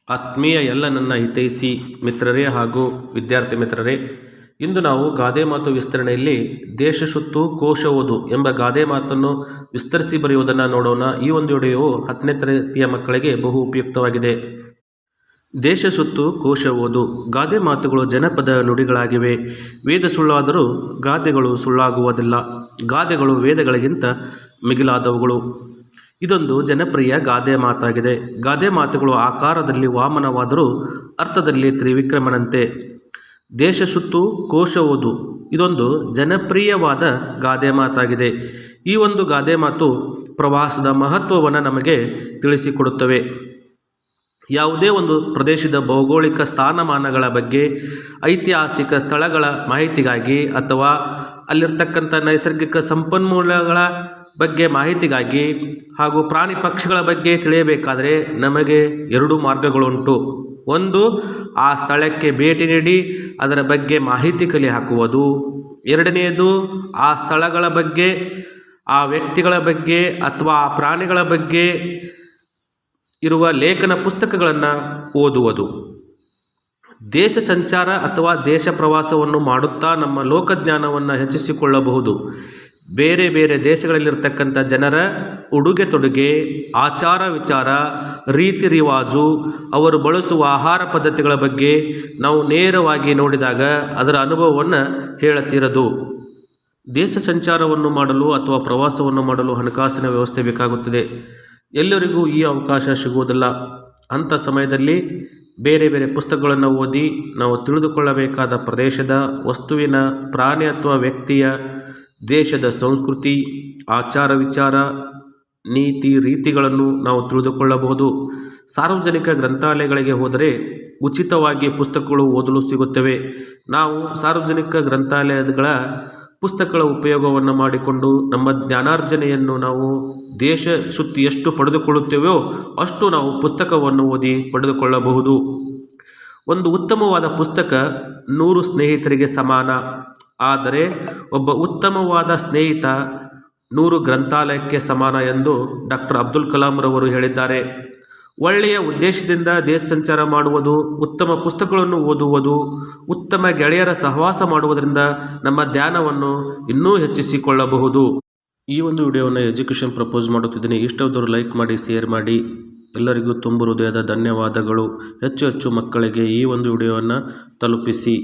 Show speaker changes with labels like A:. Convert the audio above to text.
A: ಆತ್ಮೀಯ ಎಲ್ಲ ನನ್ನ ಹಿತೈಷಿ ಮಿತ್ರರೇ ಹಾಗೂ ವಿದ್ಯಾರ್ಥಿ ಮಿತ್ರರೇ, ಇಂದು ನಾವು ಗಾದೆ ಮಾತು ವಿಸ್ತರಣೆಯಲ್ಲಿ ದೇಶ ಸುತ್ತು ಕೋಶ ಓದು ಎಂಬ ಗಾದೆ ಮಾತನ್ನು ವಿಸ್ತರಿಸಿ ಬರೆಯುವುದನ್ನು ನೋಡೋಣ. ಈ ಒಂದು ವಿಡಿಯೋವು 10ನೇ ತರಗತಿಯ ಮಕ್ಕಳಿಗೆ ಬಹು ಉಪಯುಕ್ತವಾಗಿದೆ. ದೇಶ ಸುತ್ತು ಕೋಶ ಓದು. ಗಾದೆ ಮಾತುಗಳು ಜನಪದ ನುಡಿಗಳಾಗಿವೆ. ವೇದ ಸುಳ್ಳಾದರೂ ಗಾದೆಗಳು ಸುಳ್ಳಾಗುವುದಿಲ್ಲ. ಗಾದೆಗಳು ವೇದಗಳಿಗಿಂತ ಮಿಗಿಲಾದವುಗಳು. ಇದೊಂದು ಜನಪ್ರಿಯ ಗಾದೆ ಮಾತಾಗಿದೆ. ಗಾದೆ ಮಾತುಗಳು ಆಕಾರದಲ್ಲಿ ವಾಮನವಾದರೂ ಅರ್ಥದಲ್ಲಿ ತ್ರಿವಿಕ್ರಮನಂತೆ. ದೇಶ ಸುತ್ತು ಕೋಶ ಓದು ಇದೊಂದು ಜನಪ್ರಿಯವಾದ ಗಾದೆ ಮಾತಾಗಿದೆ. ಈ ಒಂದು ಗಾದೆ ಮಾತು ಪ್ರವಾಸದ ಮಹತ್ವವನ್ನು ನಮಗೆ ತಿಳಿಸಿಕೊಡುತ್ತವೆ. ಯಾವುದೇ ಒಂದು ಪ್ರದೇಶದ ಭೌಗೋಳಿಕ ಸ್ಥಾನಮಾನಗಳ ಬಗ್ಗೆ, ಐತಿಹಾಸಿಕ ಸ್ಥಳಗಳ ಮಾಹಿತಿಗಾಗಿ ಅಥವಾ ಅಲ್ಲಿರ್ತಕ್ಕಂಥ ನೈಸರ್ಗಿಕ ಸಂಪನ್ಮೂಲಗಳ ಬಗ್ಗೆ ಮಾಹಿತಿಗಾಗಿ ಹಾಗೂ ಪ್ರಾಣಿ ಪಕ್ಷಿಗಳ ಬಗ್ಗೆ ತಿಳಿಯಬೇಕಾದರೆ ನಮಗೆ 2 ಮಾರ್ಗಗಳುಂಟು. ಒಂದು, ಆ ಸ್ಥಳಕ್ಕೆ ಭೇಟಿ ನೀಡಿ ಅದರ ಬಗ್ಗೆ ಮಾಹಿತಿ ಕಲೆ ಹಾಕುವುದು. ಎರಡನೆಯದು, ಆ ಸ್ಥಳಗಳ ಬಗ್ಗೆ, ಆ ವ್ಯಕ್ತಿಗಳ ಬಗ್ಗೆ ಅಥವಾ ಆ ಪ್ರಾಣಿಗಳ ಬಗ್ಗೆ ಇರುವ ಲೇಖನ ಪುಸ್ತಕಗಳನ್ನು ಓದುವುದು. ದೇಶ ಸಂಚಾರ ಅಥವಾ ದೇಶ ಪ್ರವಾಸವನ್ನು ಮಾಡುತ್ತಾ ನಮ್ಮ ಲೋಕಜ್ಞಾನವನ್ನು ಹೆಚ್ಚಿಸಿಕೊಳ್ಳಬಹುದು. ಬೇರೆ ಬೇರೆ ದೇಶಗಳಲ್ಲಿರ್ತಕ್ಕಂಥ ಜನರ ಉಡುಗೆ ತೊಡುಗೆ, ಆಚಾರ ವಿಚಾರ, ರೀತಿ ರಿವಾಜು, ಅವರು ಬಳಸುವ ಆಹಾರ ಪದ್ಧತಿಗಳ ಬಗ್ಗೆ ನಾವು ನೇರವಾಗಿ ನೋಡಿದಾಗ ಅದರ ಅನುಭವವನ್ನು ಹೇಳುತ್ತಿರದು. ದೇಶ ಸಂಚಾರವನ್ನು ಮಾಡಲು ಅಥವಾ ಪ್ರವಾಸವನ್ನು ಮಾಡಲು ಹಣಕಾಸಿನ ವ್ಯವಸ್ಥೆ ಬೇಕಾಗುತ್ತದೆ. ಎಲ್ಲರಿಗೂ ಈ ಅವಕಾಶ ಸಿಗುವುದಿಲ್ಲ. ಅಂಥ ಸಮಯದಲ್ಲಿ ಬೇರೆ ಬೇರೆ ಪುಸ್ತಕಗಳನ್ನು ಓದಿ ನಾವು ತಿಳಿದುಕೊಳ್ಳಬೇಕಾದ ಪ್ರದೇಶದ, ವಸ್ತುವಿನ, ಪ್ರಾಣಿ ಅಥವಾ ವ್ಯಕ್ತಿಯ, ದೇಶದ ಸಂಸ್ಕೃತಿ, ಆಚಾರ ವಿಚಾರ, ನೀತಿ ರೀತಿಗಳನ್ನು ನಾವು ತಿಳಿದುಕೊಳ್ಳಬಹುದು. ಸಾರ್ವಜನಿಕ ಗ್ರಂಥಾಲಯಗಳಿಗೆ ಹೋದರೆ ಉಚಿತವಾಗಿ ಪುಸ್ತಕಗಳು ಓದಲು ಸಿಗುತ್ತವೆ. ನಾವು ಸಾರ್ವಜನಿಕ ಗ್ರಂಥಾಲಯಗಳ ಪುಸ್ತಕಗಳ ಉಪಯೋಗವನ್ನು ಮಾಡಿಕೊಂಡು ನಮ್ಮ ಜ್ಞಾನಾರ್ಜನೆಯನ್ನು ನಾವು ದೇಶ ಸುತ್ತಿ ಎಷ್ಟು ಪಡೆದುಕೊಳ್ಳುತ್ತೇವೆಯೋ ಅಷ್ಟು ನಾವು ಪುಸ್ತಕವನ್ನು ಓದಿ ಪಡೆದುಕೊಳ್ಳಬಹುದು. ಒಂದು ಉತ್ತಮವಾದ ಪುಸ್ತಕ 100 ಸ್ನೇಹಿತರಿಗೆ ಸಮಾನ. ಆದರೆ ಒಬ್ಬ ಉತ್ತಮವಾದ ಸ್ನೇಹಿತ 100 ಗ್ರಂಥಾಲಯಕ್ಕೆ ಸಮಾನ ಎಂದು ಡಾಕ್ಟರ್ ಅಬ್ದುಲ್ ಕಲಾಂ ರವರು ಹೇಳಿದ್ದಾರೆ. ಒಳ್ಳೆಯ ಉದ್ದೇಶದಿಂದ ದೇಶ ಸಂಚಾರ ಮಾಡುವುದು, ಉತ್ತಮ ಪುಸ್ತಕಗಳನ್ನು ಓದುವುದು, ಉತ್ತಮ ಗೆಳೆಯರ ಸಹವಾಸ ಮಾಡುವುದರಿಂದ ನಮ್ಮ ಜ್ಞಾನವನ್ನು ಇನ್ನೂ ಹೆಚ್ಚಿಸಿಕೊಳ್ಳಬಹುದು. ಈ ಒಂದು ವಿಡಿಯೋವನ್ನು ಎಜುಕೇಷನ್ ಪ್ರಪೋಸ್ ಮಾಡುತ್ತಿದ್ದೀನಿ. ಇಷ್ಟವಾದರೂ ಲೈಕ್ ಮಾಡಿ, ಶೇರ್ ಮಾಡಿ. ಎಲ್ಲರಿಗೂ ತುಂಬ ಹೃದಯದ ಧನ್ಯವಾದಗಳು. ಹೆಚ್ಚು ಹೆಚ್ಚು ಮಕ್ಕಳಿಗೆ ಈ ಒಂದು ವಿಡಿಯೋವನ್ನು ತಲುಪಿಸಿ.